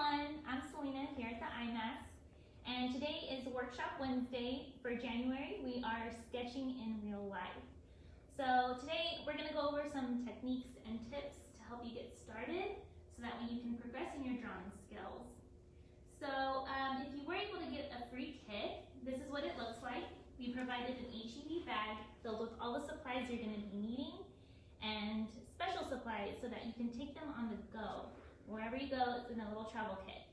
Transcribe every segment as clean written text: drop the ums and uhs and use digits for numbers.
everyone, I'm Selena here at the IMAS, and today is Workshop Wednesday for January. We are sketching in real life. So today we're going to go over some techniques and tips to help you get started so that way you can progress in your drawing skills. So if you were able to get a free kit, this is what it looks like. We provided an HEB bag filled with all the supplies you're going to be needing and special supplies so that you can take them on the go. Wherever you go, it's in a little travel kit.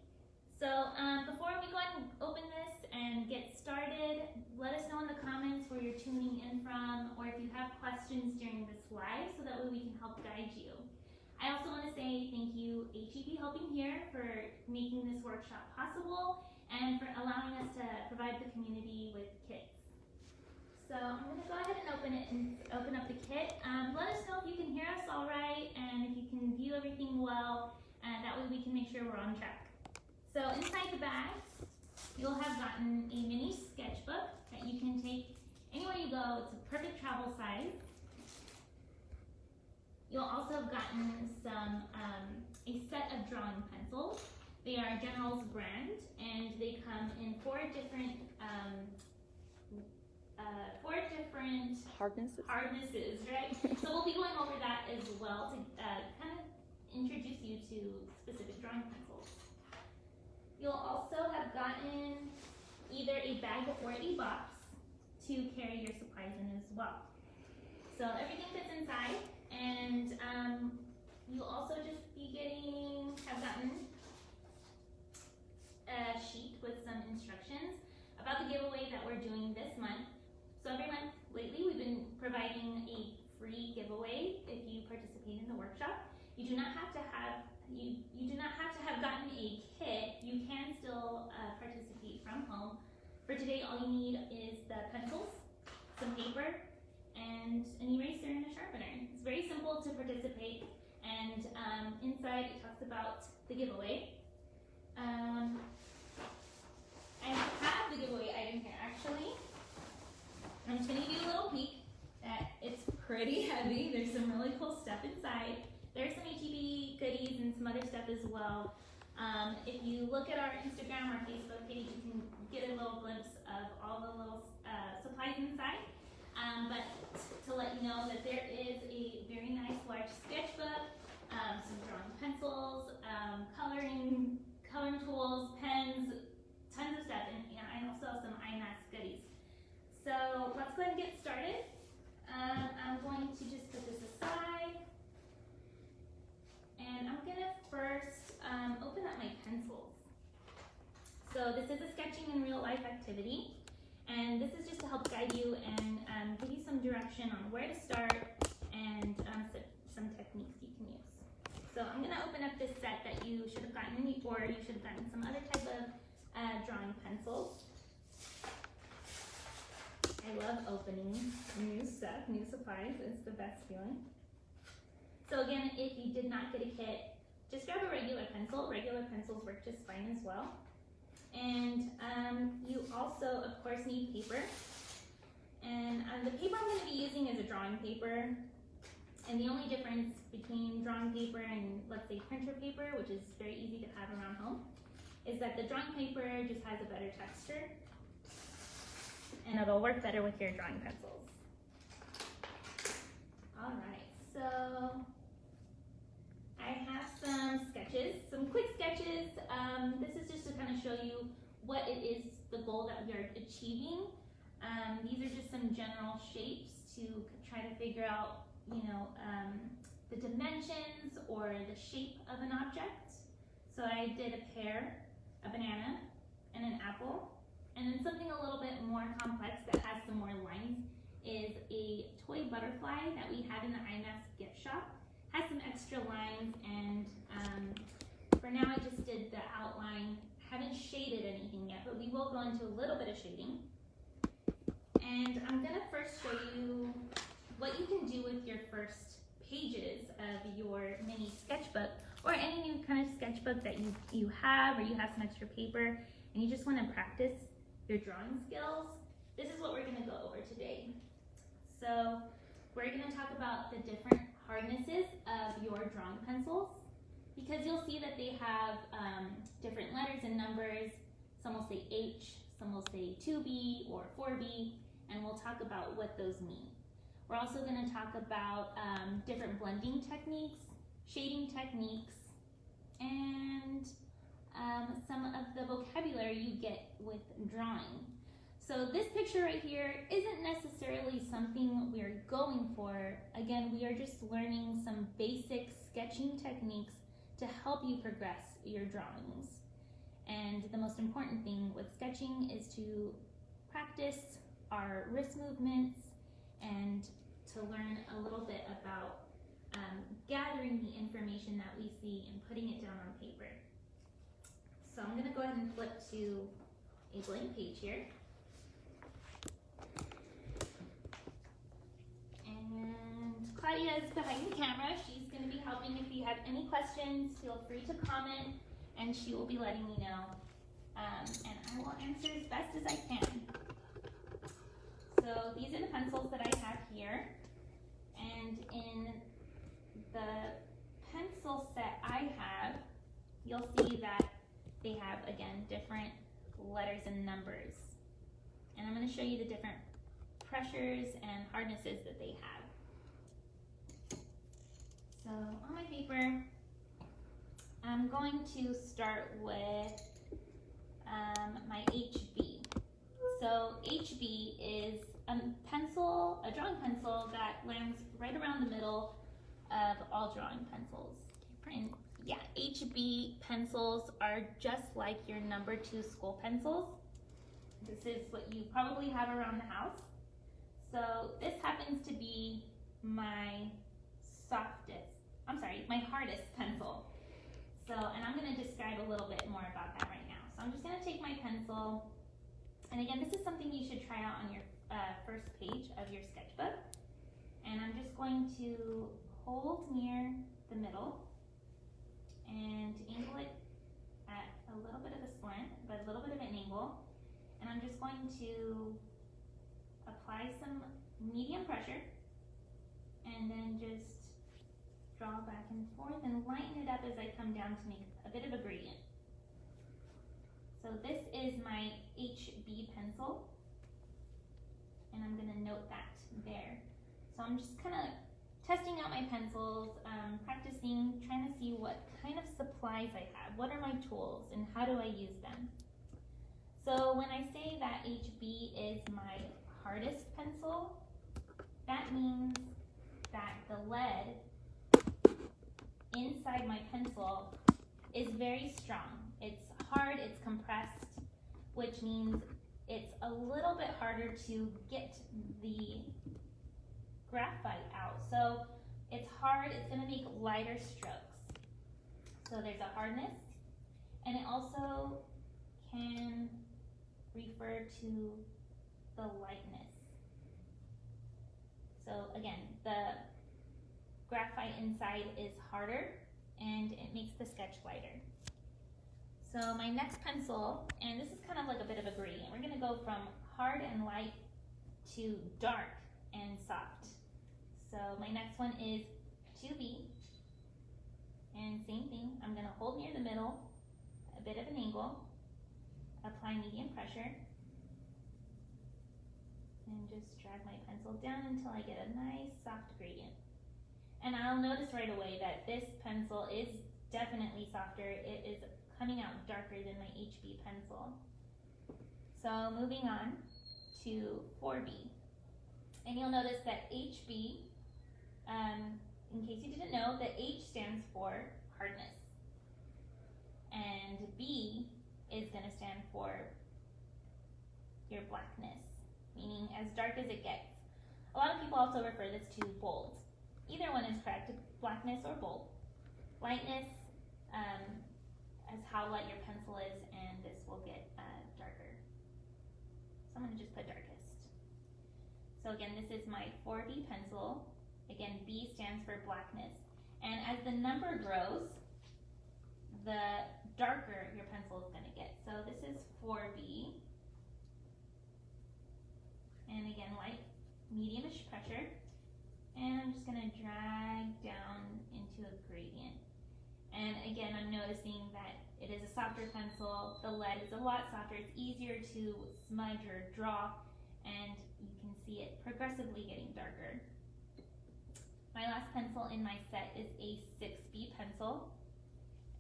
So before we go ahead and open this and get started, let us know in the comments where you're tuning in from or if you have questions during this live so that way we can help guide you. I also want to say thank you HEB Helping Here for making this workshop possible and for allowing us to provide the community with kits. So I'm going to go ahead and open up the kit. Let us know if you can hear us all right and if you can view everything well. That way we can make sure we're on track. So inside the bag, you'll have gotten a mini sketchbook that you can take anywhere you go. It's a perfect travel size. You'll also have gotten a set of drawing pencils. They are General's brand, and they come in four different hardnesses, right? So we'll be going over that as well to kind of introduce you to specific drawing pencils. You'll also have gotten either a bag or a box to carry your supplies in as well. So everything fits inside, and you'll also just be have gotten a sheet with some instructions about the giveaway that we're doing this month. So every month lately we've been providing a free giveaway if you participate in the workshop. You do not have to have gotten a kit. You can still participate from home. For today, all you need is the pencils, some paper, and an eraser and a sharpener. It's very simple to participate, and inside it talks about the giveaway. I have the giveaway item here actually. I'm just going to give you a little peek. It's pretty heavy. There's some really cool stuff inside. There's some HEB goodies and some other stuff as well. If you look at our Instagram or Facebook page, you can get a little glimpse of all the little supplies inside. But to let you know that there is a very nice large sketchbook, some drawing pencils, coloring tools, pens, tons of stuff, and also some IMAS goodies. So let's go ahead and get started. I'm going to just put this aside. And I'm going to first open up my pencils. So this is a sketching in real life activity. And this is just to help guide you and give you some direction on where to start and some techniques you can use. So I'm going to open up this set that you should have gotten, or you should have gotten some other type of drawing pencils. I love opening new stuff, new supplies. It's the best feeling. So again, if you did not get a kit, just grab a regular pencil. Regular pencils work just fine as well. And you also, of course, need paper. And the paper I'm going to be using is a drawing paper. And the only difference between drawing paper and, let's say, printer paper, which is very easy to have around home, is that the drawing paper just has a better texture. And it'll work better with your drawing pencils. All right, so I have some sketches, some quick sketches. This is just to kind of show you what it is, the goal that we are achieving. These are just some general shapes to try to figure out, the dimensions or the shape of an object. So I did a pear, a banana, and an apple. And then something a little bit more complex that has some more lines is a toy butterfly that we had in the IMAS gift shop. Has some extra lines, and for now I just did the outline. Haven't shaded anything yet, but we will go into a little bit of shading. And I'm going to first show you what you can do with your first pages of your mini sketchbook, or any new kind of sketchbook that you have, or you have some extra paper and you just want to practice your drawing skills. This is what we're going to go over today. So we're going to talk about the different hardnesses of your drawing pencils. because you'll see that they have different letters and numbers. Some will say H, some will say 2B or 4B, and we'll talk about what those mean. We're also going to talk about different blending techniques, shading techniques, and some of the vocabulary you get with drawing. So this picture right here isn't necessarily something we're going for. Again, we are just learning some basic sketching techniques to help you progress your drawings. And the most important thing with sketching is to practice our wrist movements and to learn a little bit about gathering the information that we see and putting it down on paper. So I'm going to go ahead and flip to a blank page here. And Claudia is behind the camera. She's going to be helping. If you have any questions, feel free to comment, and she will be letting me know. And I will answer as best as I can. So these are the pencils that I have here. And in the pencil set I have, you'll see that they have, again, different letters and numbers. And I'm going to show you the different pressures and hardnesses that they have. So on my paper, I'm going to start with my HB. So HB is a pencil, a drawing pencil that lands right around the middle of all drawing pencils. And yeah, HB pencils are just like your number 2 school pencils. This is what you probably have around the house. So this happens to be my my hardest pencil. So, and I'm going to describe a little bit more about that right now. So I'm just going to take my pencil, and again, this is something you should try out on your first page of your sketchbook. And I'm just going to hold near the middle and angle it at a little bit of a slant, but a little bit of an angle. And I'm just going to apply some medium pressure and then just draw back and forth and lighten it up as I come down to make a bit of a gradient. So this is my HB pencil, and I'm going to note that there. So I'm just kind of testing out my pencils, practicing, trying to see what kind of supplies I have, what are my tools, and how do I use them. So when I say that HB is my hardest pencil, that means that the lead inside my pencil is very strong. It's hard, it's compressed, which means it's a little bit harder to get the graphite out. So it's hard, it's going to make lighter strokes. So there's a hardness, and it also can refer to the lightness. So again, the graphite inside is harder and it makes the sketch lighter. So my next pencil, and this is kind of like a bit of a gradient. We're going to go from hard and light to dark and soft. So my next one is 2B, and same thing, I'm going to hold near the middle, a bit of an angle, apply medium pressure, and just drag my pencil down until I get a nice soft gradient. And I'll notice right away that this pencil is definitely softer. It is coming out darker than my HB pencil. So moving on to 4B. And you'll notice that HB, in case you didn't know, the H stands for hardness. And B is going to stand for your blackness, meaning as dark as it gets. A lot of people also refer this to bold. Either one is correct, blackness or bold. Lightness as how light your pencil is, and this will get darker. So I'm going to just put darkest. So again, this is my 4B pencil. Again, B stands for blackness. And as the number grows, the darker your pencil is going to get. So this is 4B. And again, light, medium-ish pressure. And I'm just going to drag down into a gradient. And again, I'm noticing that it is a softer pencil. The lead is a lot softer. It's easier to smudge or draw, and you can see it progressively getting darker. My last pencil in my set is a 6B pencil,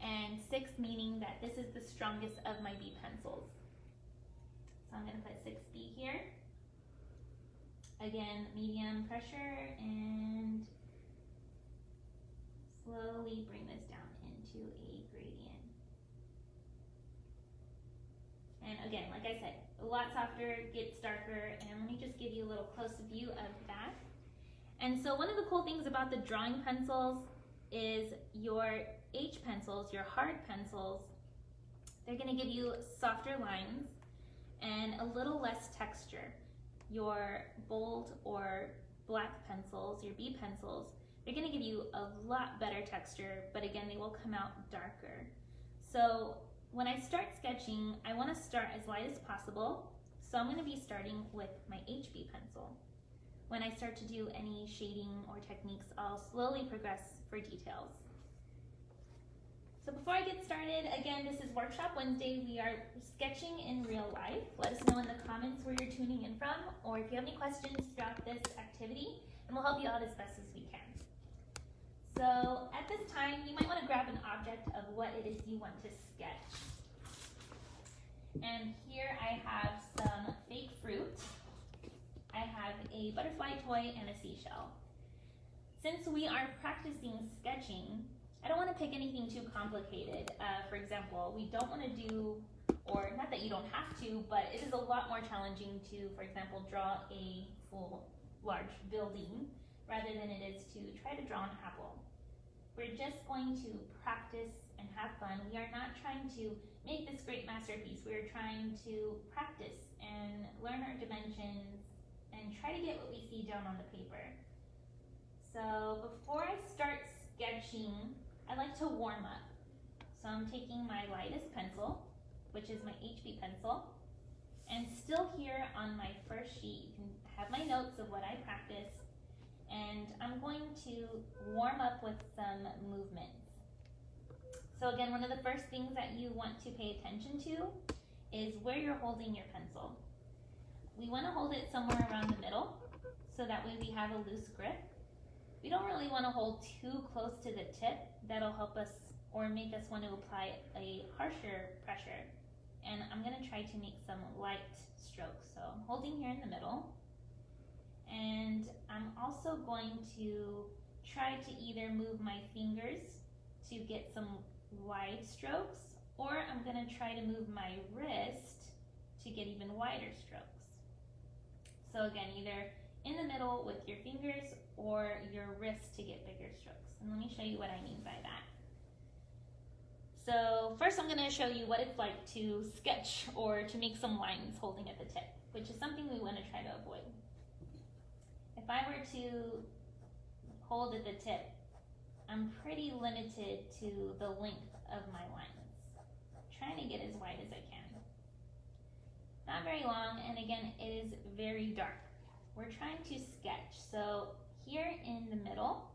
and 6 meaning that this is the strongest of my B pencils. So I'm going to put 6B here. Again, medium pressure, and slowly bring this down into a gradient. And again, like I said, a lot softer, gets darker, and let me just give you a little close view of that. And so one of the cool things about the drawing pencils is your H pencils, your hard pencils, they're going to give you softer lines and a little less texture. Your bold or black pencils, your B pencils, they're going to give you a lot better texture, but again, they will come out darker. So when I start sketching, I want to start as light as possible. So I'm going to be starting with my HB pencil. When I start to do any shading or techniques, I'll slowly progress for details. So before I get started, again, this is Workshop Wednesday. We are sketching in real life. Let us know in the comments where you're tuning in from, or if you have any questions throughout this activity, and we'll help you out as best as we can. So at this time, you might want to grab an object of what it is you want to sketch. And here I have some fake fruit. I have a butterfly toy and a seashell. Since we are practicing sketching, I don't want to pick anything too complicated. For example, we don't want to do, or not that you don't have to, but it is a lot more challenging to, for example, draw a full large building rather than it is to try to draw an apple. We're just going to practice and have fun. We are not trying to make this great masterpiece. We're trying to practice and learn our dimensions and try to get what we see down on the paper. So before I start sketching, I like to warm up. So I'm taking my lightest pencil, which is my HB pencil, and still here on my first sheet, you can have my notes of what I practiced, and I'm going to warm up with some movements. So again, one of the first things that you want to pay attention to is where you're holding your pencil. We want to hold it somewhere around the middle, so that way we have a loose grip. We don't really want to hold too close to the tip. That'll help us or make us want to apply a harsher pressure. And I'm going to try to make some light strokes. So I'm holding here in the middle. And I'm also going to try to either move my fingers to get some wide strokes, or I'm going to try to move my wrist to get even wider strokes. So again, either in the middle with your fingers or your wrist to get bigger strokes. And let me show you what I mean by that. So first I'm going to show you what it's like to sketch or to make some lines holding at the tip, which is something we want to try to avoid. If I were to hold at the tip, I'm pretty limited to the length of my lines. I'm trying to get as wide as I can. Not very long, and again, it is very dark. We're trying to sketch. So here in the middle,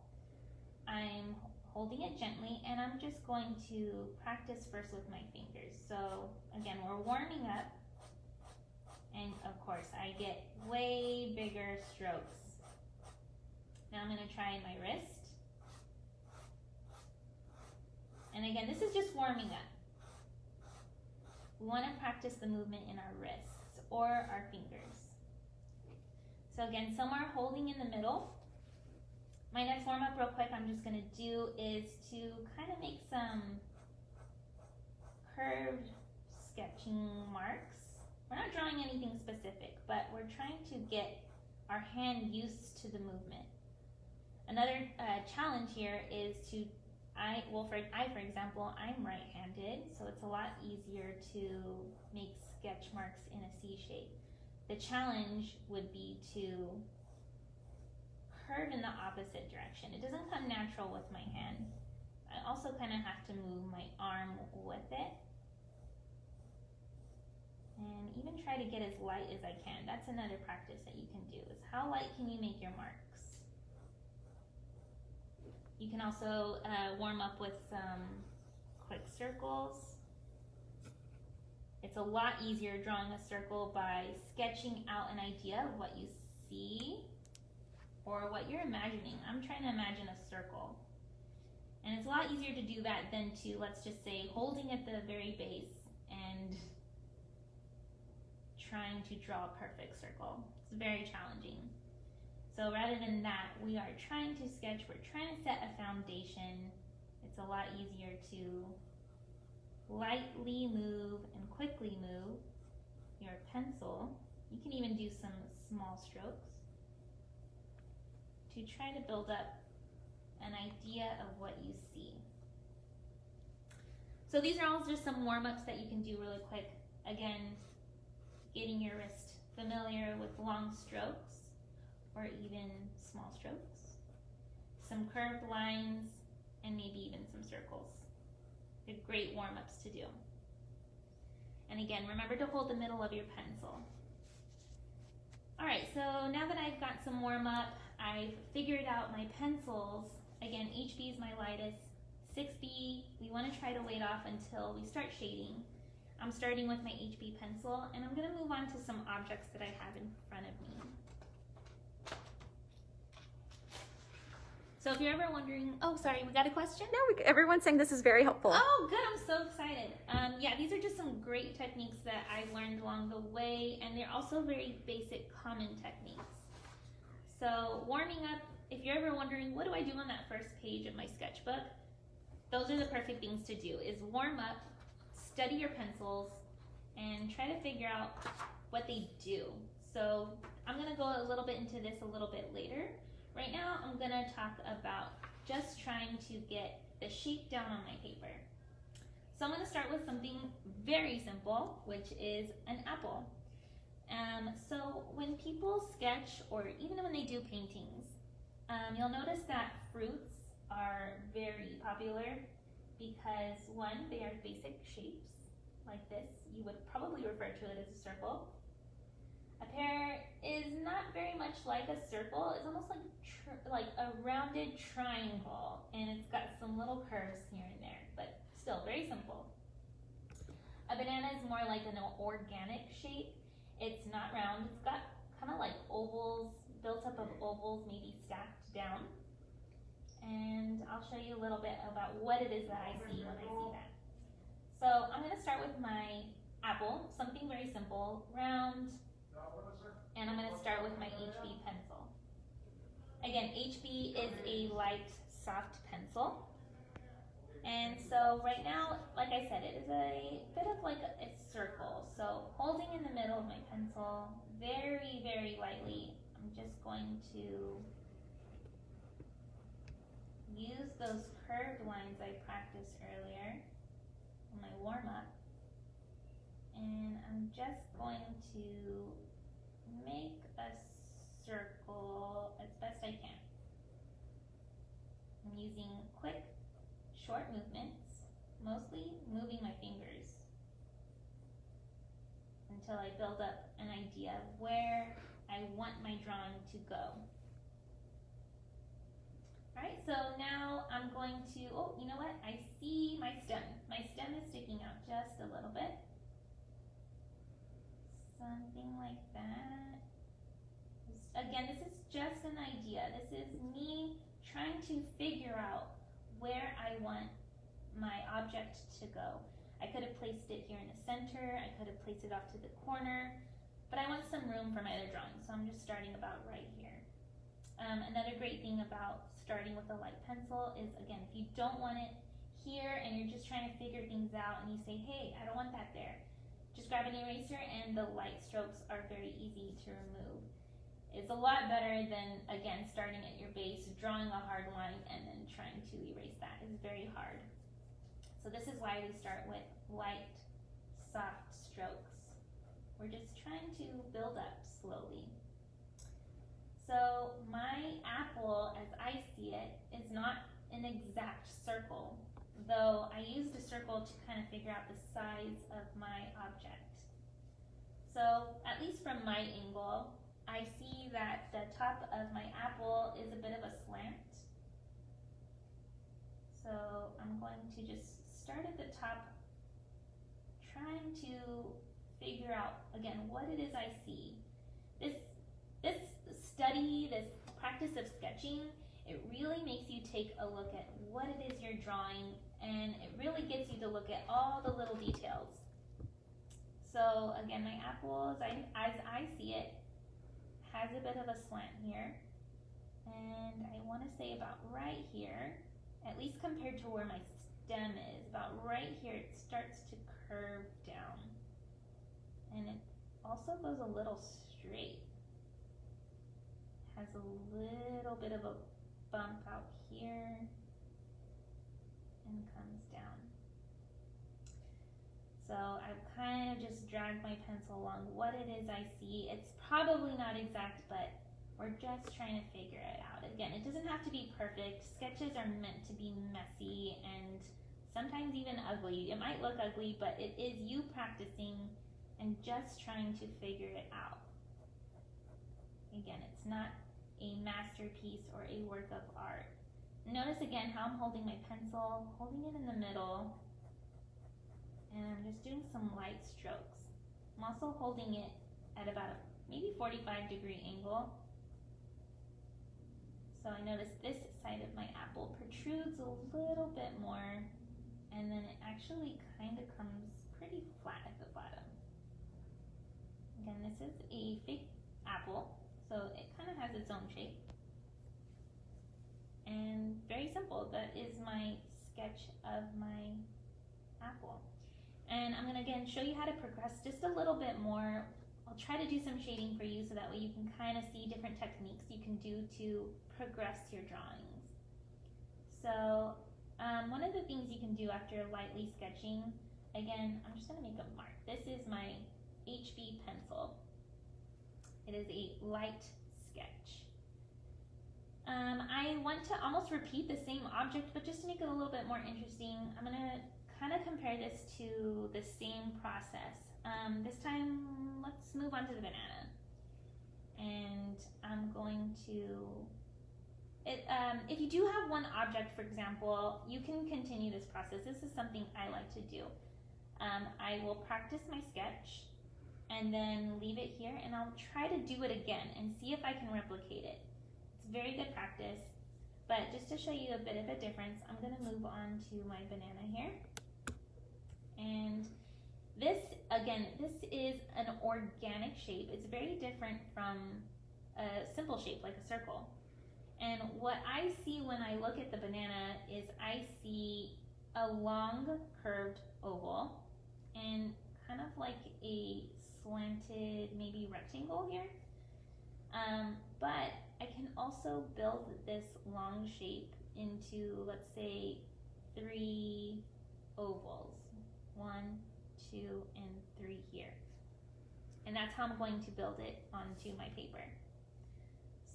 I'm holding it gently, and I'm just going to practice first with my fingers. So again, we're warming up, and of course, I get way bigger strokes. Now I'm going to try my wrist. And again, this is just warming up. We want to practice the movement in our wrists or our fingers. So again, somewhere holding in the middle. My next warm up real quick I'm just going to do is to kind of make some curved sketching marks. We're not drawing anything specific, but we're trying to get our hand used to the movement. Another challenge here is to, for example, I'm right-handed, so it's a lot easier to make sketch marks in a C shape. The challenge would be to curve in the opposite direction. It doesn't come natural with my hand. I also kind of have to move my arm with it. And even try to get as light as I can. That's another practice that you can do, is how light can you make your marks? You can also warm up with some quick circles. It's a lot easier drawing a circle by sketching out an idea of what you see or what you're imagining. I'm trying to imagine a circle. And it's a lot easier to do that than to, let's just say, holding at the very base and trying to draw a perfect circle. It's very challenging. So rather than that, we are trying to sketch, we're trying to set a foundation. It's a lot easier to lightly move and quickly move your pencil. You can even do some small strokes to try to build up an idea of what you see. So these are all just some warm-ups that you can do really quick. Again, getting your wrist familiar with long strokes or even small strokes, some curved lines, and maybe even some circles. They're great warm-ups to do. And again, remember to hold the middle of your pencil. All right, so now that I've got some warm-up, I've figured out my pencils. Again, HB is my lightest. 6B, we want to try to wait off until we start shading. I'm starting with my HB pencil, and I'm going to move on to some objects that I have in front of me. So if you're ever wondering, oh, sorry, we got a question? No, everyone's saying this is very helpful. Oh, good, I'm so excited. Yeah, these are just some great techniques that I've learned along the way, and they're also very basic, common techniques. So warming up, if you're ever wondering, what do I do on that first page of my sketchbook? Those are the perfect things to do, is warm up, study your pencils, and try to figure out what they do. So I'm gonna go a little bit into this a little bit later. Right now, I'm gonna talk about just trying to get the shape down on my paper. So I'm gonna start with something very simple, which is an apple. So when people sketch, or even when they do paintings, you'll notice that fruits are very popular because, one, they are basic shapes like this. You would probably refer to it as a circle. A pear is not very much like a circle. It's almost like a rounded triangle, and it's got some little curves here and there, but still very simple. A banana is more like an organic shape. It's not round. It's got kind of like ovals, built up of ovals, maybe stacked down. And I'll show you a little bit about what it is that I see when I see that. So I'm going to start with my apple, something very simple, round, and I'm going to start with my HB pencil. Again, HB is a light, soft pencil. And so right now, like I said, it is a bit of like a circle. So holding in the middle of my pencil, very, very lightly, I'm just going to use those curved lines I practiced earlier in my warm-up. And I'm just going to make a circle as best I can. I'm using quick, short movements, mostly moving my fingers until I build up an idea of where I want my drawing to go. Alright, so now I'm going to, oh, you know what? I see my stem. My stem is sticking out just a little bit. Something like that. Again, this is just an idea. This is me trying to figure out where I want my object to go. I could have placed it here in the center. I could have placed it off to the corner, but I want some room for my other drawing, so I'm just starting about right here. Another great thing about starting with a light pencil is, again, if you don't want it here and you're just trying to figure things out and you say, hey, I don't want that there, just grab an eraser and the light strokes are very easy to remove. It's a lot better than, again, starting at your base, drawing a hard line, and then trying to erase that. It's very hard. So this is why we start with light, soft strokes. We're just trying to build up slowly. So my apple, as I see it, is not an exact circle, though I used a circle to kind of figure out the size of my object. So at least from my angle, I see that the top of my apple is a bit of a slant. So I'm going to just start at the top, trying to figure out, again, what it is I see. This study, this practice of sketching, it really makes you take a look at what it is you're drawing, and it really gets you to look at all the little details. So again, my apple, as I see it, has a bit of a slant here, and I want to say about right here, at least compared to where my stem is, about right here it starts to curve down, and it also goes a little straight. Has a little bit of a bump out here and comes down. So I've kind of just dragged my pencil along what it is I see. It's probably not exact, but we're just trying to figure it out. Again, it doesn't have to be perfect. Sketches are meant to be messy and sometimes even ugly. It might look ugly, but it is you practicing and just trying to figure it out. Again, it's not a masterpiece or a work of art. Notice again how I'm holding my pencil, holding it in the middle, and I'm just doing some light strokes. I'm also holding it at about a maybe 45-degree angle. So I notice this side of my apple protrudes a little bit more, and then it actually kind of comes pretty flat at the bottom. Again, this is a fake apple, so it kind of has its own shape. And very simple, that is my sketch of my apple. And I'm gonna again show you how to progress just a little bit more. I'll try to do some shading for you so that way you can kind of see different techniques you can do to progress your drawings. So one of the things you can do after lightly sketching, again, I'm just gonna make a mark. This is my HB pencil. It is a light sketch. I want to almost repeat the same object, but just to make it a little bit more interesting, I'm gonna kind of compare this to the same process. This time, let's move on to the banana. And I'm going to, if you do have one object, for example, you can continue this process. This is something I like to do. I will practice my sketch and then leave it here, and I'll try to do it again and see if I can replicate it. It's very good practice, but just to show you a bit of a difference, I'm gonna move on to my banana here. And this, again, this is an organic shape. It's very different from a simple shape like a circle. And what I see when I look at the banana is I see a long curved oval and kind of like a slanted maybe rectangle here. But I can also build this long shape into, let's say, 3 ovals. 1, 2, and 3 here. And that's how I'm going to build it onto my paper.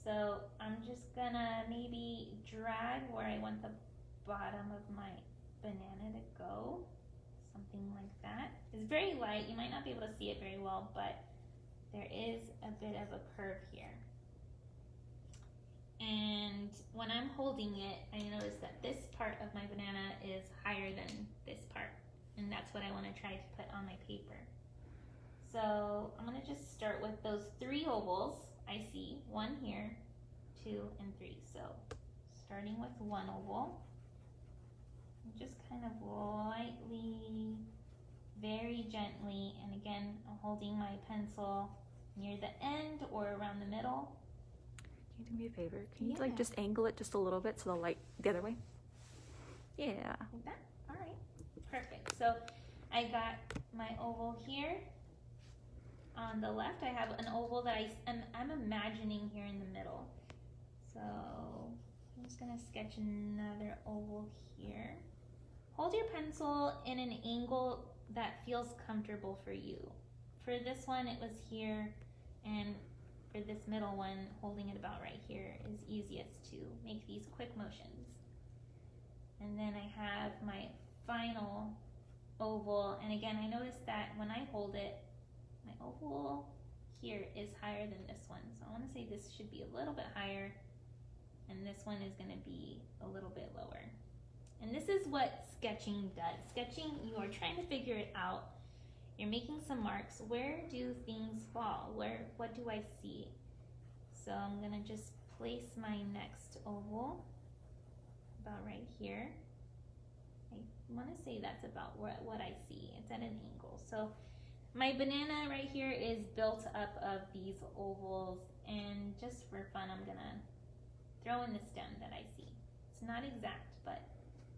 So I'm just gonna maybe drag where I want the bottom of my banana to go. Something like that. It's very light, you might not be able to see it very well, but there is a bit of a curve here. And when I'm holding it, I notice that this part of my banana is higher than this part. And that's what I want to try to put on my paper. So I'm going to just start with those 3 ovals I see. 1 here, 2, and 3. So starting with 1 oval, just kind of lightly, very gently, and again, I'm holding my pencil near the end or around the middle. Can you do me a favor? Can you like just angle it just a little bit so the light the other way? Yeah. Like that? All right. Perfect. So I got my oval here. On the left, I have an oval that I'm imagining here in the middle. So I'm just gonna sketch another oval here. Hold your pencil in an angle that feels comfortable for you. For this one, it was here, and for this middle one, holding it about right here is easiest to make these quick motions. And then I have my final oval, and again, I noticed that when I hold it, my oval here is higher than this one. So I want to say this should be a little bit higher, and this one is going to be a little bit lower. And this is what sketching does. Sketching, you are trying to figure it out. You're making some marks. Where do things fall? What do I see? So I'm gonna just place my next oval about right here. I wanna say that's about what I see. It's at an angle. So my banana right here is built up of these ovals, and just for fun, I'm gonna throw in the stem that I see. It's not exact, but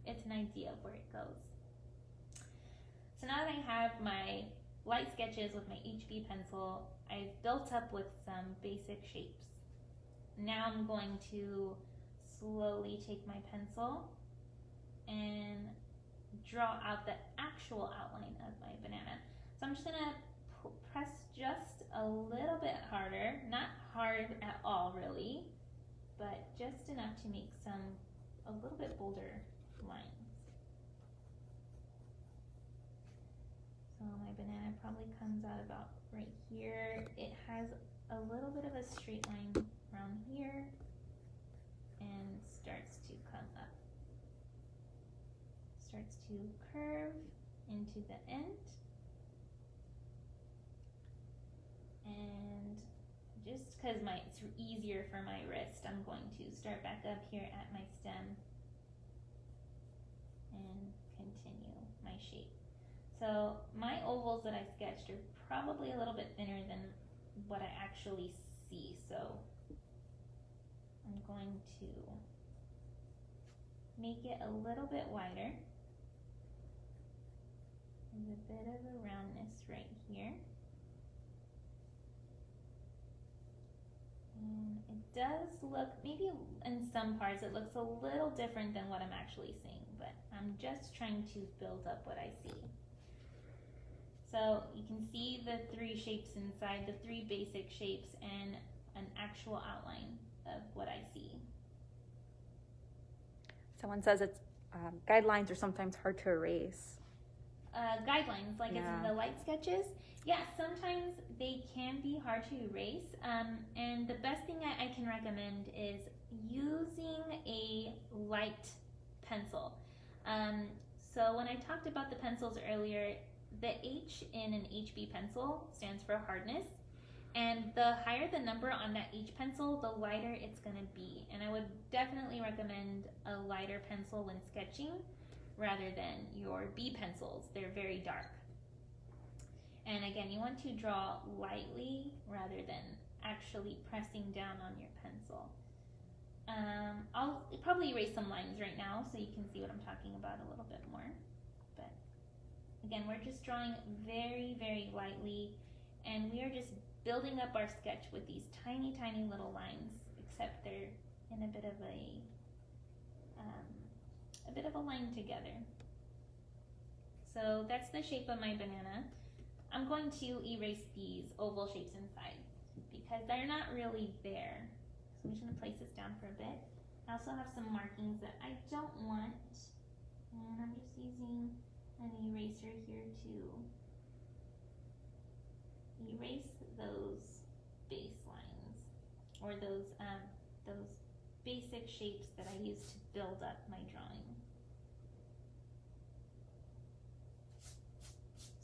it's an idea of where it goes. So now that I have my light sketches with my HB pencil, I've built up with some basic shapes. Now I'm going to slowly take my pencil and draw out the actual outline of my banana. So I'm just gonna press just a little bit harder, not hard at all really, but just enough to make a little bit bolder lines. So my banana probably comes out about right here. It has a little bit of a straight line around here and starts to come up. Starts to curve into the end. And just because it's easier for my wrist, I'm going to start back up here at my stem and continue my shape. So my ovals that I sketched are probably a little bit thinner than what I actually see, so I'm going to make it a little bit wider. There's a bit of a roundness right here. And it does look, maybe in some parts it looks a little different than what I'm actually seeing, but I'm just trying to build up what I see. So you can see the three shapes inside, the three basic shapes, and an actual outline of what I see. Someone says it's guidelines are sometimes hard to erase. Guidelines, like it's in the light sketches. Yeah, sometimes they can be hard to erase, and the best thing I can recommend is using a light pencil. So when I talked about the pencils earlier, the H in an HB pencil stands for hardness, and the higher the number on that H pencil, the lighter it's going to be. And I would definitely recommend a lighter pencil when sketching rather than your B pencils. They're very dark. And again, you want to draw lightly rather than actually pressing down on your pencil. I'll probably erase some lines right now so you can see what I'm talking about a little bit more. But again, we're just drawing very, very lightly, and we are just building up our sketch with these tiny, tiny little lines, except they're in a bit of a line together. So that's the shape of my banana. I'm going to erase these oval shapes inside because they're not really there. So I'm just going to place this down for a bit. I also have some markings that I don't want, and I'm just using an eraser here to erase those baselines, or those basic shapes that I use to build up my drawing.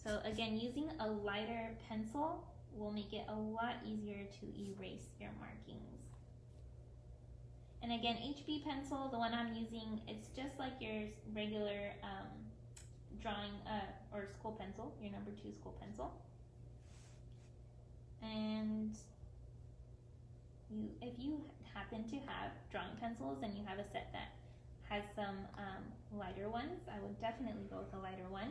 So again, using a lighter pencil will make it a lot easier to erase your markings. And again, HB pencil, the one I'm using, it's just like your regular drawing or school pencil, your number 2 school pencil. And if you happen to have drawing pencils and you have a set that has some lighter ones, I would definitely go with a lighter one.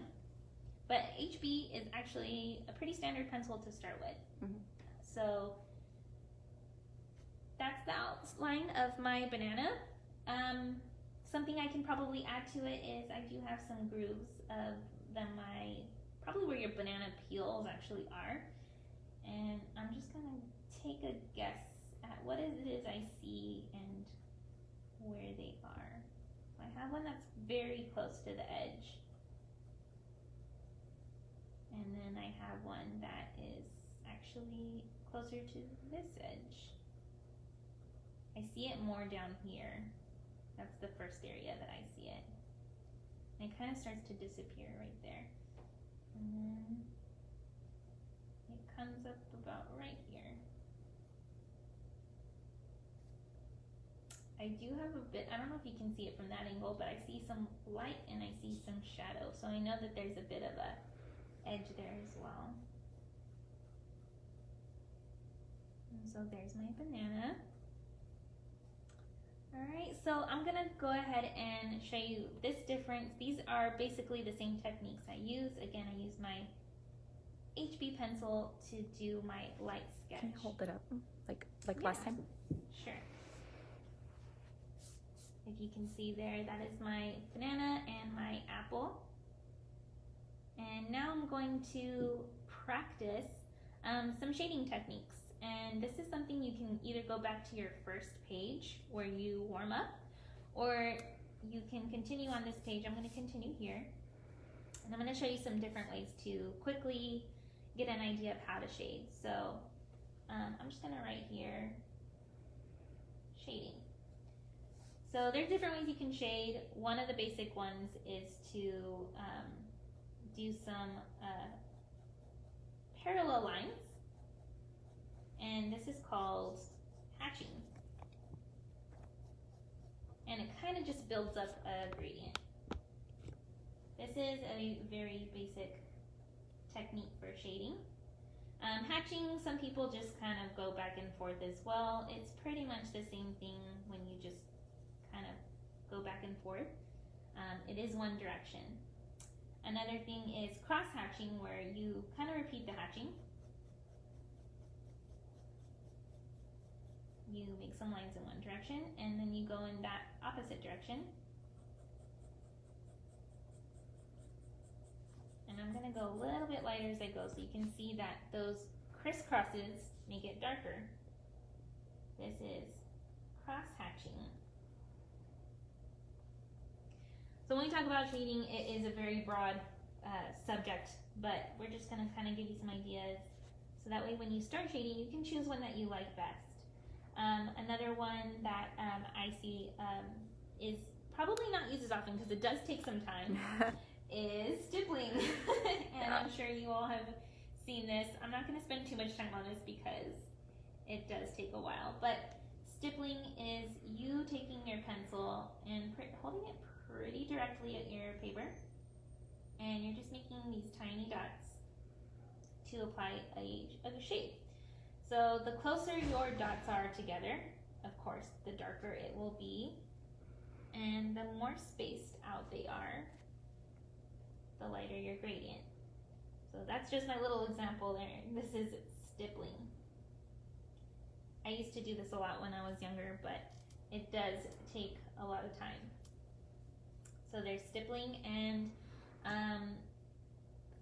But HB is actually a pretty standard pencil to start with. Mm-hmm. So that's the outline of my banana. Something I can probably add to it is I do have some grooves of probably where your banana peels actually are. And I'm just going to take a guess at what it is I see and where they are. I have one that's very close to the edge. And then I have one that is actually closer to this edge. I see it more down here. That's the first area that I see it. It kind of starts to disappear right there. And then it comes up about right here. I do have a bit, I don't know if you can see it from that angle, but I see some light and I see some shadow. So I know that there's a bit of a edge there as well. And so there's my banana. Alright, so I'm gonna go ahead and show you this difference. These are basically the same techniques I use. Again, I use my HB pencil to do my light sketch. Can you hold it up like Yeah. last time? Sure. If you can see there, that is my banana and my apple. And now I'm going to practice some shading techniques. And this is something you can either go back to your first page where you warm up, or you can continue on this page. I'm going to continue here. And I'm going to show you some different ways to quickly get an idea of how to shade. So I'm just going to write here, shading. So there's different ways you can shade. One of the basic ones is to do some parallel lines. And this is called hatching. And it kind of just builds up a gradient. This is a very basic technique for shading. Hatching, some people just kind of go back and forth as well. It's pretty much the same thing when you just kind of go back and forth. It is one direction. Another thing is cross hatching, where you kind of repeat the hatching. You make some lines in one direction, and then you go in that opposite direction. And I'm going to go a little bit lighter as I go, so you can see that those crisscrosses make it darker. This is cross hatching. So when we talk about shading, it is a very broad subject, but we're just going to kind of give you some ideas, so that way when you start shading, you can choose one that you like best. Another one that I see is probably not used as often because it does take some time is stippling. And I'm sure you all have seen this. I'm not going to spend too much time on this because it does take a while, but stippling is you taking your pencil and holding it pretty directly at your paper, and you're just making these tiny dots to apply a shade. So the closer your dots are together, of course, the darker it will be, and the more spaced out they are, the lighter your gradient. So that's just my little example there. This is stippling. I used to do this a lot when I was younger, but it does take a lot of time. So there's stippling, and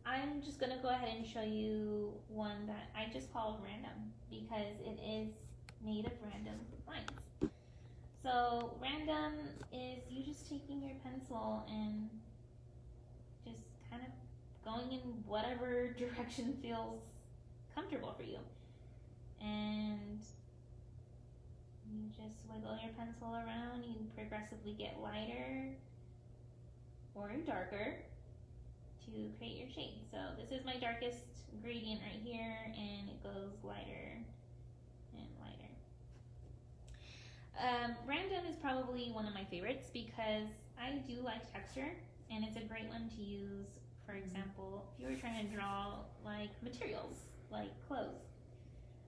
I'm just going to go ahead and show you one that I just call random because it is made of random lines. So random is you just taking your pencil and just kind of going in whatever direction feels comfortable for you. And you just wiggle your pencil around, you progressively get lighter or darker to create your shade. So this is my darkest gradient right here, and it goes lighter and lighter. Random is probably one of my favorites because I do like texture, and it's a great one to use, for example, if you were trying to draw like materials, like clothes.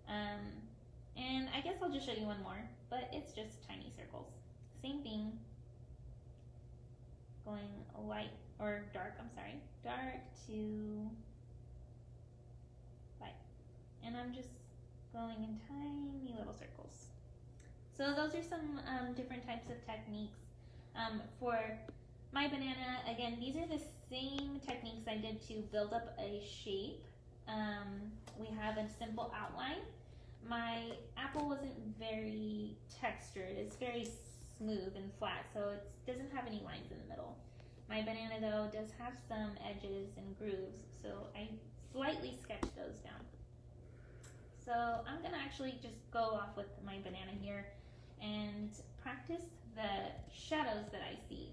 And I guess I'll just show you one more, but it's just tiny circles. Same thing, going light, or dark, I'm sorry, dark to light. And I'm just going in tiny little circles. So those are some different types of techniques. For my banana, again, these are the same techniques I did to build up a shape. We have a simple outline. My apple wasn't very textured. It's very smooth and flat, so it doesn't have any lines in the middle. My banana, though, does have some edges and grooves, so I slightly sketched those down. So I'm going to actually just go off with my banana here and practice the shadows that I see.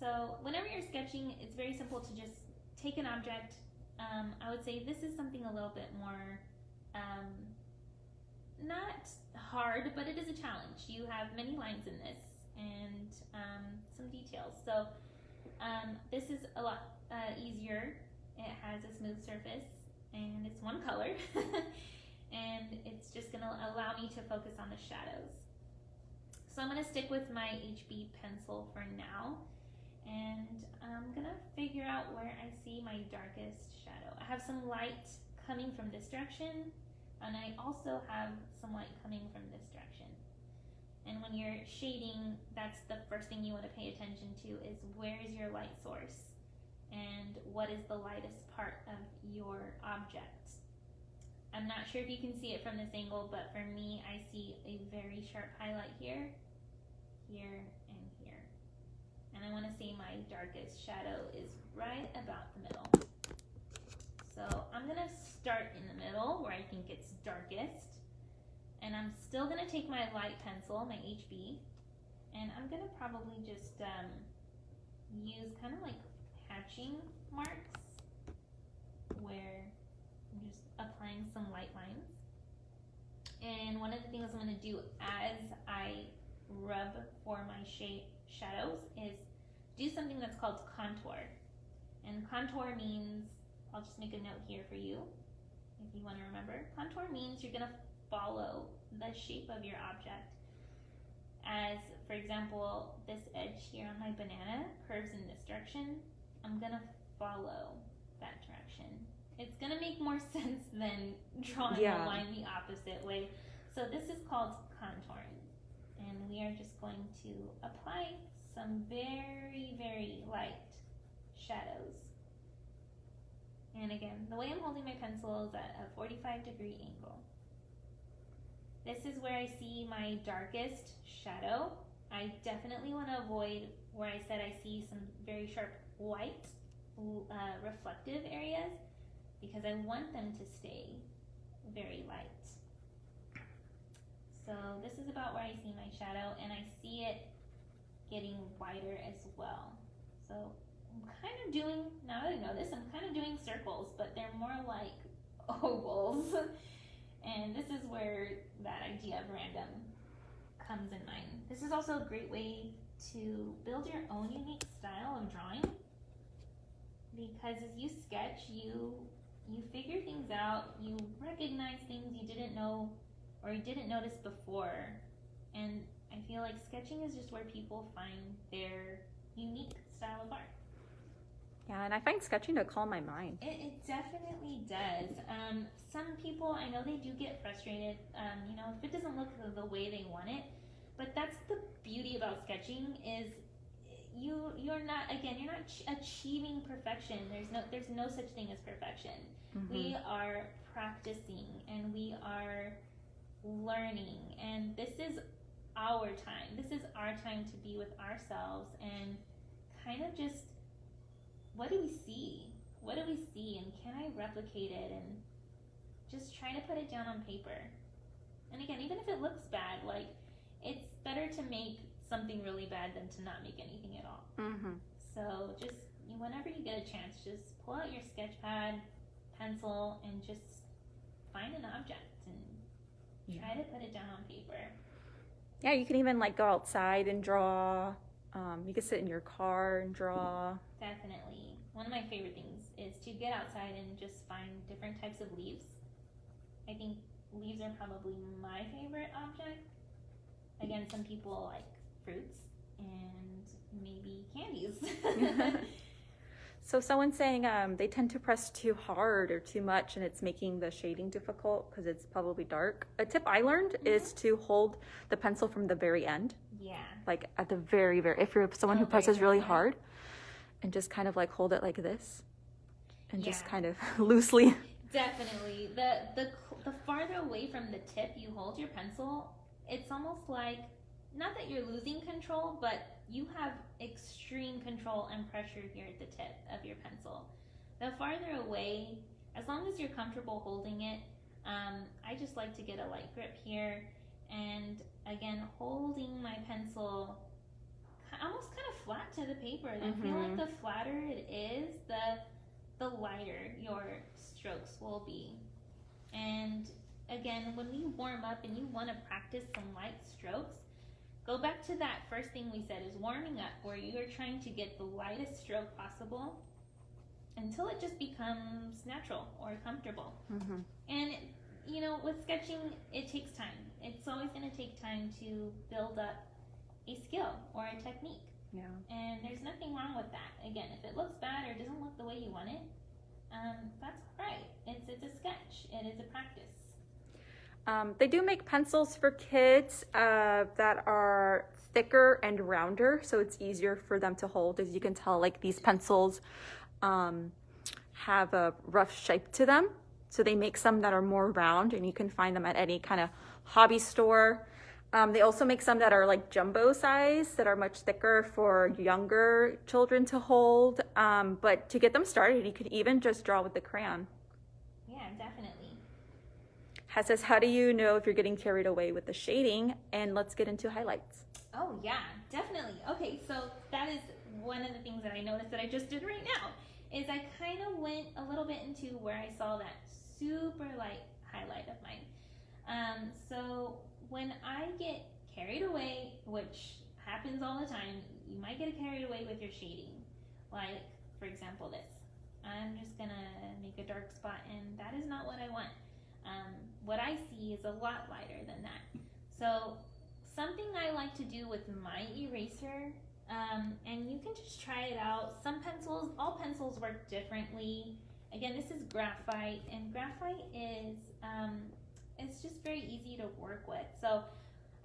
So whenever you're sketching, it's very simple to just take an object. I would say this is something a little bit more, not hard, but it is a challenge. You have many lines in this and some details. So this is a lot easier. It has a smooth surface and it's one color. And it's just gonna allow me to focus on the shadows. So I'm gonna stick with my HB pencil for now. And I'm gonna figure out where I see my darkest shadow. I have some light coming from this direction, and I also have some light coming from this direction. And when you're shading, that's the first thing you want to pay attention to is where is your light source and what is the lightest part of your object. I'm not sure if you can see it from this angle, but for me, I see a very sharp highlight here, here, and here. And I want to say my darkest shadow is right about the middle. So I'm going to start in the middle where I think it's darkest. And I'm still going to take my light pencil, my HB, and I'm going to probably just use kind of like hatching marks where I'm just applying some light lines. And one of the things I'm going to do as I rub for my shadows is do something that's called contour. And contour means, I'll just make a note here for you if you want to remember. Contour means you're going to follow the shape of your object. As, for example, this edge here on my banana curves in this direction. I'm going to follow that direction. It's going to make more sense than drawing a line the opposite way. So this is called contouring. And we are just going to apply some very, very light shadows. And again, the way I'm holding my pencil is at a 45-degree angle. This is where I see my darkest shadow. I definitely want to avoid where I said I see some very sharp white reflective areas because I want them to stay very light. So this is about where I see my shadow, and I see it getting wider as well. So I'm kind of doing, now that I know this, I'm kind of doing circles, but they're more like ovals. And this is where that idea of random comes in mind. This is also a great way to build your own unique style of drawing, because as you sketch, you figure things out, you recognize things you didn't know or you didn't notice before. And I feel like sketching is just where people find their unique style of art. Yeah, and I find sketching to calm my mind. It definitely does. Some people, I know they do get frustrated, you know, if it doesn't look the way they want it. But that's the beauty about sketching is you're not achieving perfection. There's no such thing as perfection. Mm-hmm. We are practicing and we are learning, and this is our time. This is our time to be with ourselves and kind of just, what do we see? What do we see, and can I replicate it, and just try to put it down on paper. And again, even if it looks bad, like, it's better to make something really bad than to not make anything at all. Mm-hmm. So just whenever you get a chance, just pull out your sketch pad, pencil, and just find an object and try to put it down on paper. Yeah, you can even like go outside and draw. You can sit in your car and draw. Definitely. One of my favorite things is to get outside and just find different types of leaves. I think leaves are probably my favorite object. Again, some people like fruits and maybe candies. So someone's saying they tend to press too hard or too much, and it's making the shading difficult because it's probably dark. A tip I learned is to hold the pencil from the very end. Yeah. Like at the very, if you're someone who presses really hard, and just kind of like hold it like this, and just kind of loosely. Definitely. The farther away from the tip you hold your pencil, it's almost like, not that you're losing control, but you have extreme control and pressure here at the tip of your pencil. The farther away, as long as you're comfortable holding it, I just like to get a light grip here, and again, holding my pencil almost kind of flat to the paper. I feel like the flatter it is, the lighter your strokes will be. And again, when we warm up and you want to practice some light strokes, go back to that first thing we said is warming up, where you are trying to get the lightest stroke possible until it just becomes natural or comfortable. And you know, with sketching, it takes time. It's always going to take time to build up a skill or a technique. Yeah. And there's nothing wrong with that. Again, if it looks bad or doesn't look the way you want it, that's all right. It's a sketch. It is a practice. They do make pencils for kids that are thicker and rounder, so it's easier for them to hold. As you can tell, like these pencils have a rough shape to them. So they make some that are more round, and you can find them at any kind of hobby store. They also make some that are like jumbo size, that are much thicker for younger children to hold. But to get them started, you could even just draw with the crayon. Yeah, definitely. Has says, how do you know if you're getting carried away with the shading? And let's get into highlights. Oh yeah, definitely. Okay, so that is one of the things that I noticed that I just did right now, is I kind of went a little bit into where I saw that super light highlight of mine. So when I get carried away, which happens all the time, you might get carried away with your shading. Like, for example, this. I'm just gonna make a dark spot, and that is not what I want. What I see is a lot lighter than that. So something I like to do with my eraser, and you can just try it out. All pencils work differently. Again, this is graphite, and graphite is, it's just very easy to work with. So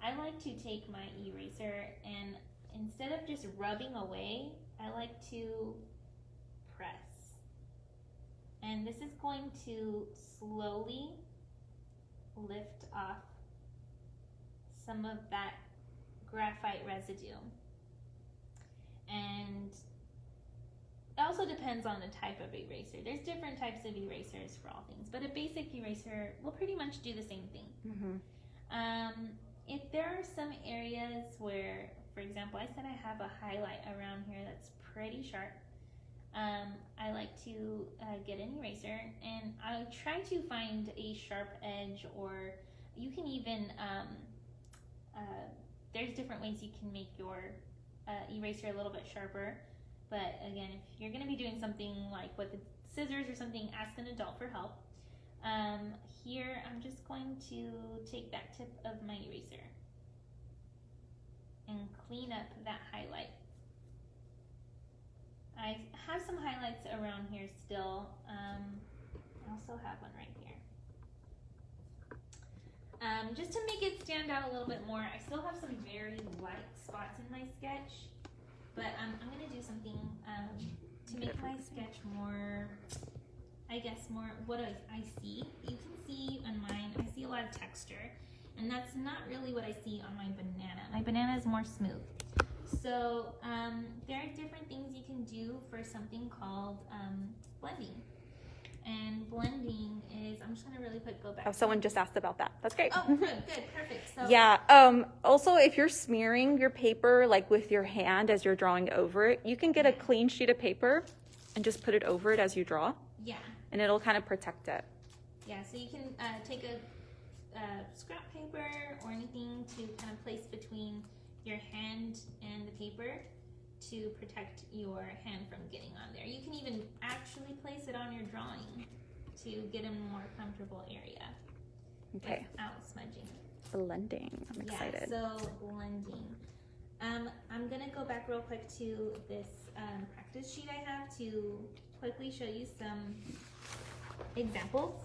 I like to take my eraser, and instead of just rubbing away, I like to press. And this is going to slowly lift off some of that graphite residue. And it also depends on the type of eraser. There's different types of erasers for all things, but a basic eraser will pretty much do the same thing. If there are some areas where, for example, I said I have a highlight around here that's pretty sharp, I like to get an eraser, and I try to find a sharp edge, or you can even, there's different ways you can make your eraser a little bit sharper. But again, if you're going to be doing something like with the scissors or something, ask an adult for help. Here, I'm just going to take that tip of my eraser and clean up that highlight. I have some highlights around here still. I also have one right here. Just to make it stand out a little bit more, I still have some very light spots in my sketch. But I'm going to do something to make my sketch more, I guess, more what I see. You can see on mine, I see a lot of texture. And that's not really what I see on my banana. My banana is more smooth. So there are different things you can do for something called blending. And blending is, I'm just going to really quick go back. Oh, someone just asked about that. That's great. Oh, good, perfect. So, yeah. Also, if you're smearing your paper like with your hand as you're drawing over it, you can get a clean sheet of paper and just put it over it as you draw. Yeah. And it'll kind of protect it. Yeah. So you can take a scrap paper or anything to kind of place between your hand and the paper to protect your hand from getting on there. You can even actually place it on your drawing to get a more comfortable area. Okay. Without smudging. Blending. I'm excited. Yeah, so blending. I'm gonna go back real quick to this practice sheet I have to quickly show you some examples.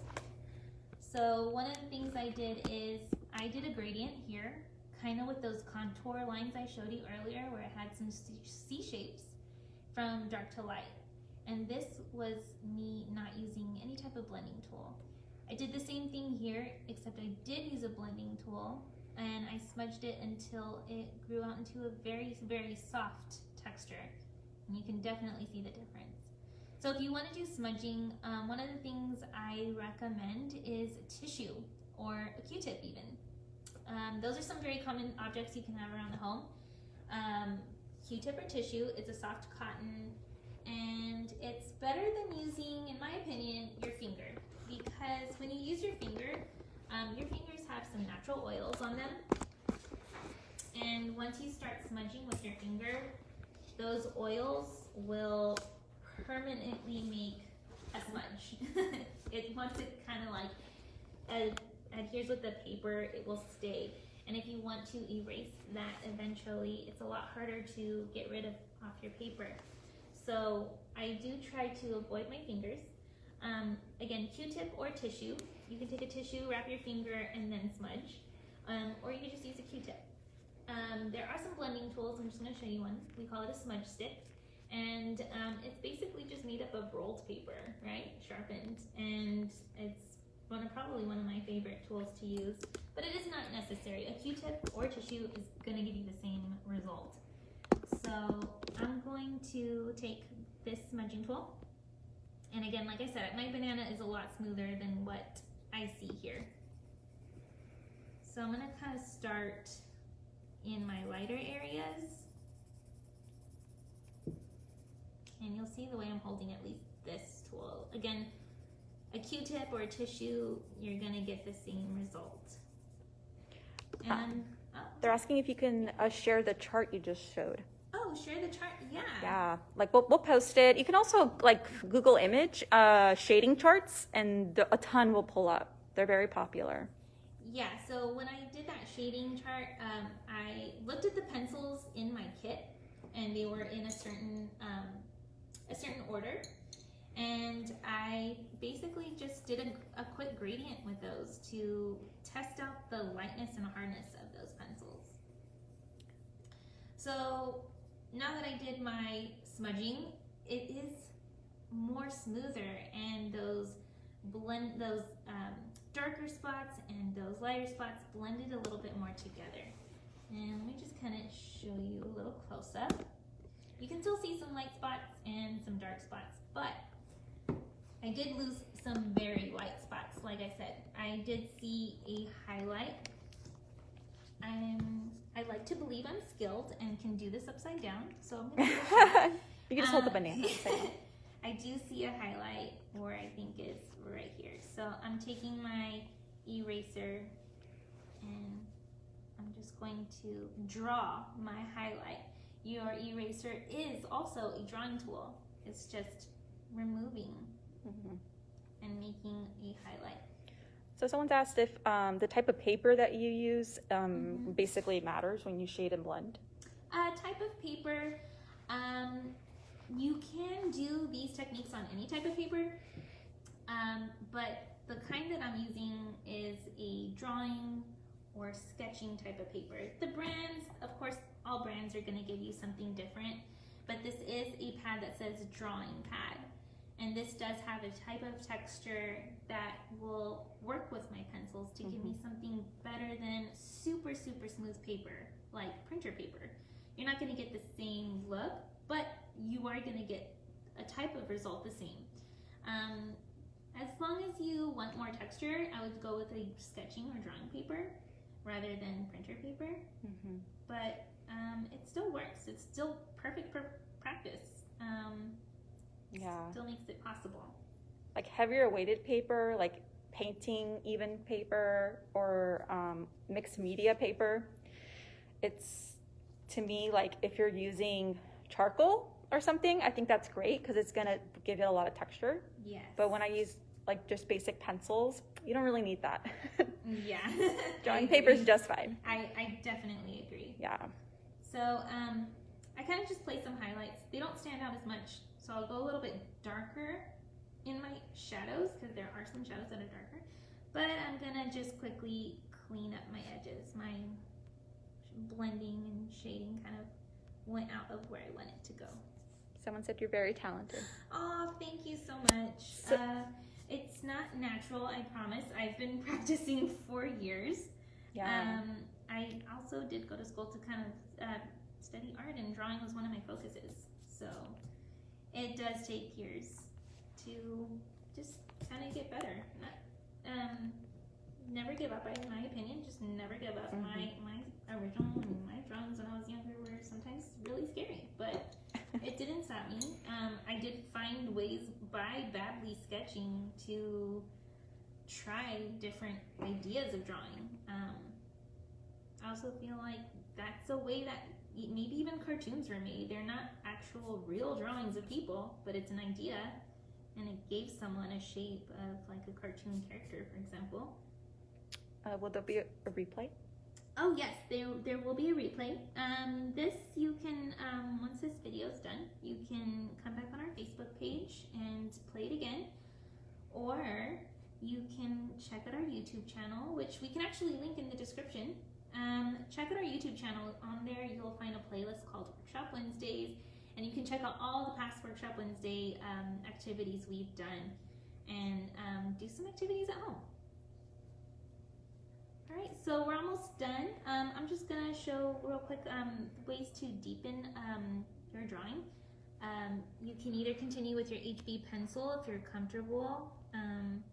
So one of the things I did is I did a gradient here, kind of with those contour lines I showed you earlier, where it had some C shapes from dark to light. And this was me not using any type of blending tool. I did the same thing here, except I did use a blending tool, and I smudged it until it grew out into a very, very soft texture. And you can definitely see the difference. So if you want to do smudging, one of the things I recommend is tissue or a Q-tip even. Those are some very common objects you can have around the home. Q-tip or tissue. It's a soft cotton, and it's better than using, in my opinion, your finger, because when you use your fingers have some natural oils on them, and once you start smudging with your finger, those oils will permanently make a smudge. Once it kind of like adheres with the paper, it will stay. And if you want to erase that eventually, it's a lot harder to get rid of off your paper. So I do try to avoid my fingers. Again, Q-tip or tissue. You can take a tissue, wrap your finger, and then smudge. Or you can just use a Q-tip. There are some blending tools. I'm just going to show you one. We call it a smudge stick. And it's basically just made up of rolled paper, right? Sharpened. And it's probably one of my favorite tools to use. But it is not necessary. A Q-tip or tissue is going to give you the same result. So I'm going to take this smudging tool. And again, like I said, my banana is a lot smoother than what I see here. So I'm going to kind of start in my lighter areas. And you'll see the way I'm holding at least this tool. Again, a Q-tip or a tissue, you're going to get the same result. And they're asking if you can share the chart you just showed. Oh, share the chart, yeah. Yeah, like we'll post it. You can also like Google image shading charts, and a ton will pull up. They're very popular. Yeah, so when I did that shading chart, I looked at the pencils in my kit, and they were in a certain order. And I basically just did a quick gradient with those to test out the lightness and hardness of those pencils. So now that I did my smudging, it is more smoother, and those darker spots and those lighter spots blended a little bit more together. And let me just kind of show you a little close up. You can still see some light spots and some dark spots, but I did lose some very light spots. Like I said, I did see a highlight. I like to believe I'm skilled and can do this upside down, so I'm gonna give it a shot. You can just hold the banana. I do see a highlight where I think is right here. So I'm taking my eraser and I'm just going to draw my highlight. Your eraser is also a drawing tool. It's just removing and making a highlight. So someone's asked if the type of paper that you use basically matters when you shade and blend. Type of paper, you can do these techniques on any type of paper, but the kind that I'm using is a drawing or sketching type of paper. The brands, of course, all brands are going to give you something different, but this is a pad that says drawing pad. And this does have a type of texture that will work with my pencils to give me something better than super, super smooth paper, like printer paper. You're not going to get the same look, but you are going to get a type of result the same. As long as you want more texture, I would go with a sketching or drawing paper rather than printer paper. But it still works. It's still perfect for practice. Still makes it possible. Like heavier weighted paper, like painting even paper or mixed media paper. It's, to me, like if you're using charcoal or something, I think that's great because it's gonna give it a lot of texture. Yes. But when I use like just basic pencils, you don't really need that. Yeah. Drawing paper is just fine. I definitely agree. Yeah. So I kind of just place some highlights. They don't stand out as much, so I'll go a little bit darker in my shadows because there are some shadows that are darker. But I'm gonna just quickly clean up my edges. My blending and shading kind of went out of where I want it to go. Someone said you're very talented. Oh, thank you so much. It's not natural, I promise. I've been practicing for years. Yeah. I also did go to school to kind of study art, and drawing was one of my focuses. So it does take years to just kind of get better. Never give up, in my opinion. Just never give up. My original, and my drawings when I was younger were sometimes really scary, but it didn't stop me. I did find ways by badly sketching to try different ideas of drawing. I also feel like that's a way that maybe even cartoons were made. They're not actual real drawings of people, but it's an idea, and it gave someone a shape of like a cartoon character, for example. Will there be a replay? Oh yes, there will be a replay. This you can, once this video is done, you can come back on our Facebook page and play it again, or you can check out our YouTube channel, which we can actually link in the description. Check out our YouTube channel. On there you'll find a playlist called Workshop Wednesdays, and you can check out all the past Workshop Wednesday activities we've done, and do some activities at home. Alright, so we're almost done. I'm just going to show real quick ways to deepen your drawing. You can either continue with your HB pencil if you're comfortable, and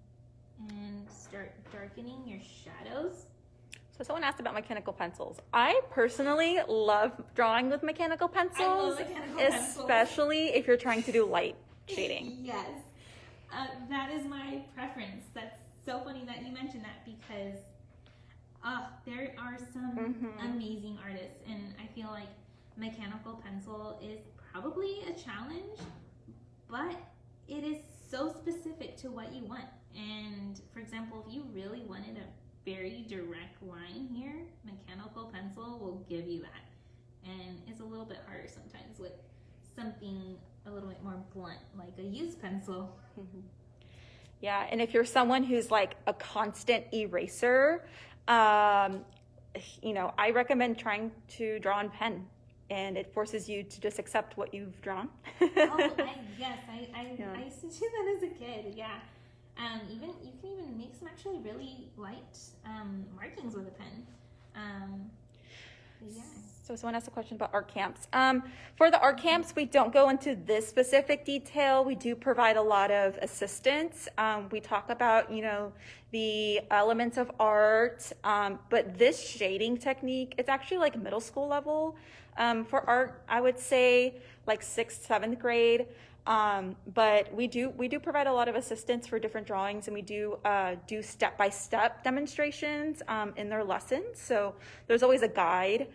start darkening your shadows. So someone asked about mechanical pencils. I personally love drawing with mechanical pencils, especially if you're trying to do light shading. Yes, that is my preference. That's so funny that you mentioned that, because there are some amazing artists, and I feel like mechanical pencil is probably a challenge, but it is so specific to what you want. And for example, if you really wanted a very direct line here, mechanical pencil will give you that. And it's a little bit harder sometimes with something a little bit more blunt, like a used pencil. Yeah, and if you're someone who's like a constant eraser, you know, I recommend trying to draw on pen, and it forces you to just accept what you've drawn. Oh, yes, I used to do that as a kid. Yeah, you can even make some actually really light markings with a pen. Yeah. So someone asked a question about art camps. For the art camps, we don't go into this specific detail. We do provide a lot of assistance. We talk about, you know, the elements of art, but this shading technique, it's actually like middle school level. For art, I would say like 6th, 7th grade. But we do provide a lot of assistance for different drawings, and we do step-by-step demonstrations in their lessons. So there's always a guide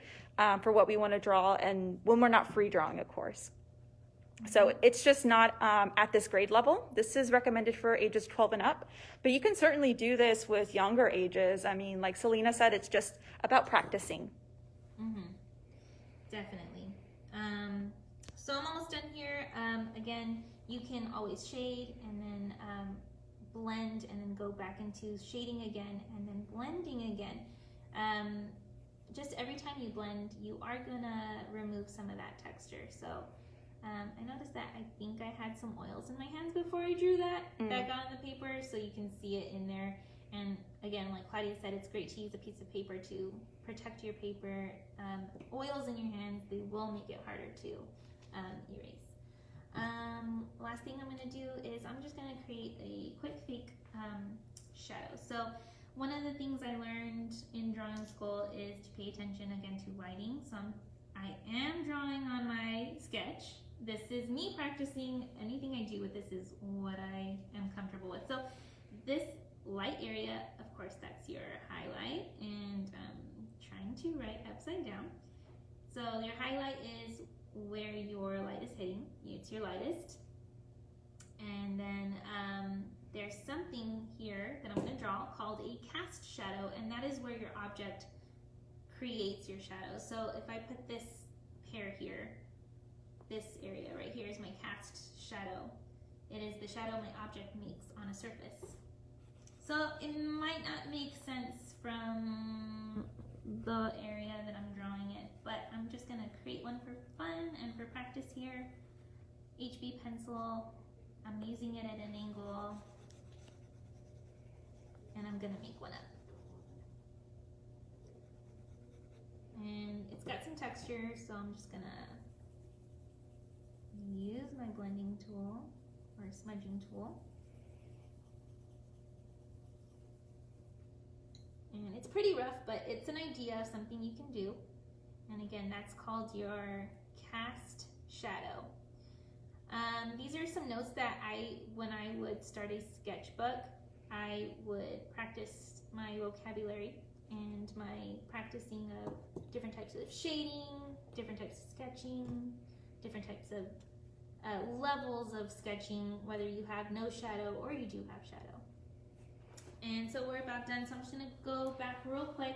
for what we want to draw, and when we're not free drawing, of course. So it's just not at this grade level. This is recommended for ages 12 and up, but you can certainly do this with younger ages. I mean, like Selena said, it's just about practicing. Definitely. So I'm almost done here. Again, you can always shade and then blend and then go back into shading again and then blending again. Just every time you blend, you are gonna remove some of that texture. So I noticed that I think I had some oils in my hands before I drew that got on the paper, so you can see it in there. And again, like Claudia said, it's great to use a piece of paper to protect your paper. Oils in your hands, they will make it harder to erase. Last thing I'm going to do is I'm just going to create a quick fake shadow. So one of the things I learned in drawing school is to pay attention again to lighting. So I am drawing on my sketch. This is me practicing. Anything I do with this is what I am comfortable with. So this light area, of course, that's your highlight, and trying to write upside down. So your highlight is where your light is hitting. It's your lightest. And then there's something here that I'm going to draw called a cast shadow, and that is where your object creates your shadow. So if I put this pair here, this area right here is my cast shadow. It is the shadow my object makes on a surface. So it might not make sense from the area that I'm drawing it, but I'm just going to create one for fun and for practice here. HB pencil, I'm using it at an angle, and I'm going to make one up. And it's got some texture, so I'm just going to use my blending tool or smudging tool. And it it's pretty rough, but it's an idea of something you can do. And again, that's called your cast shadow. These are some notes that when I would start a sketchbook, I would practice my vocabulary and my practicing of different types of shading, different types of sketching, different types of levels of sketching, whether you have no shadow or you do have shadow. And so we're about done, so I'm just gonna go back real quick.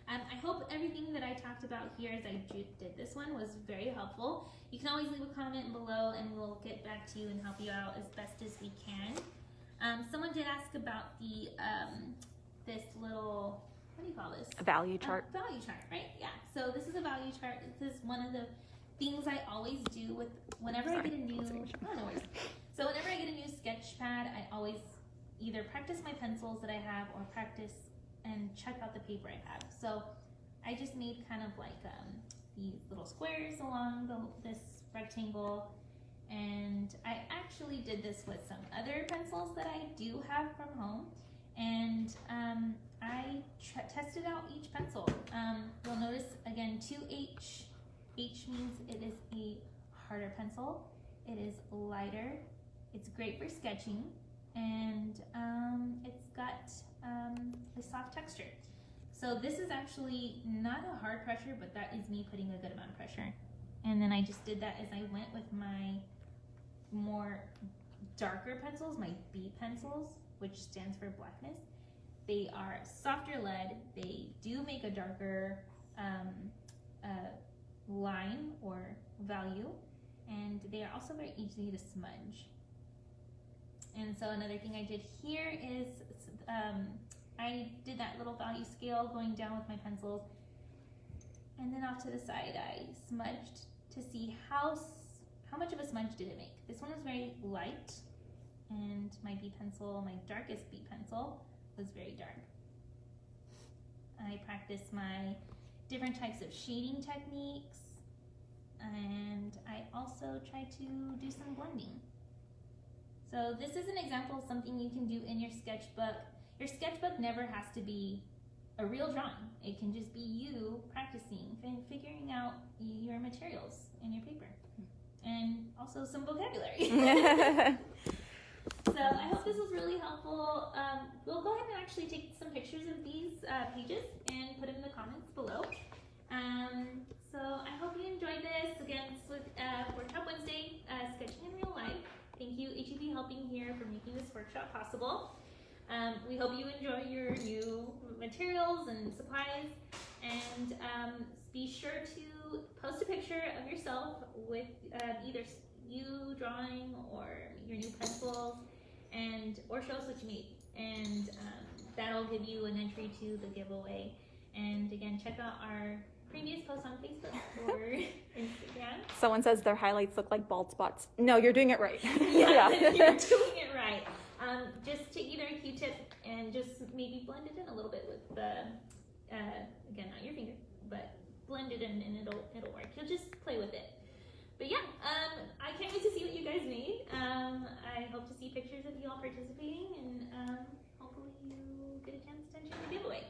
I hope everything that I talked about here as I did this one was very helpful. You can always leave a comment below and we'll get back to you and help you out as best as we can. Someone did ask about the this little, what do you call this? A value chart. Value chart, right? Yeah. So this is a value chart. This is one of the things I always do with whenever I get a new. Oh, no worries. So whenever I get a new sketch pad, I always either practice my pencils that I have or practice and check out the paper I have. So I just made kind of like these little squares along this rectangle, and I actually did this with some other pencils that I do have from home, and I tested out each pencil. You'll notice again 2H. H means it is a harder pencil. It is lighter. It's great for sketching, and it's got a soft texture. So this is actually not a hard pressure, but that is me putting a good amount of pressure. And then I just did that as I went with my more darker pencils, my B pencils, which stands for blackness. They are softer lead. They do make a darker line or value, and they are also very easy to smudge. And so another thing I did here is I did that little value scale going down with my pencils, and then off to the side I smudged to see how much of a smudge did it make. This one was very light, and my B pencil, my darkest B pencil, was very dark. I practiced my different types of shading techniques, and I also tried to do some blending. So this is an example of something you can do in your sketchbook. Your sketchbook never has to be a real drawing. It can just be you practicing and figuring out your materials and your paper. And also some vocabulary. So I hope this was really helpful. We'll go ahead and actually take some pictures of these pages and put them in the comments below. So I hope you enjoyed this. Again, this was Workshop Wednesday, Sketching in Real Life. Thank you, HEB Helping Here, for making this workshop possible. We hope you enjoy your new materials and supplies, and be sure to post a picture of yourself with either you drawing or your new pencils, or show us what you made, and that'll give you an entry to the giveaway. And again, check out our previous posts on Facebook or Instagram. Someone says their highlights look like bald spots. No, you're doing it right. Yeah, you're doing it right. Just take either a Q-tip and just maybe blend it in a little bit with the, again, not your finger, but blend it in and it'll work. You'll just play with it. But yeah, I can't wait to see what you guys made. I hope to see pictures of you all participating, and hopefully you get a chance to enter the giveaway.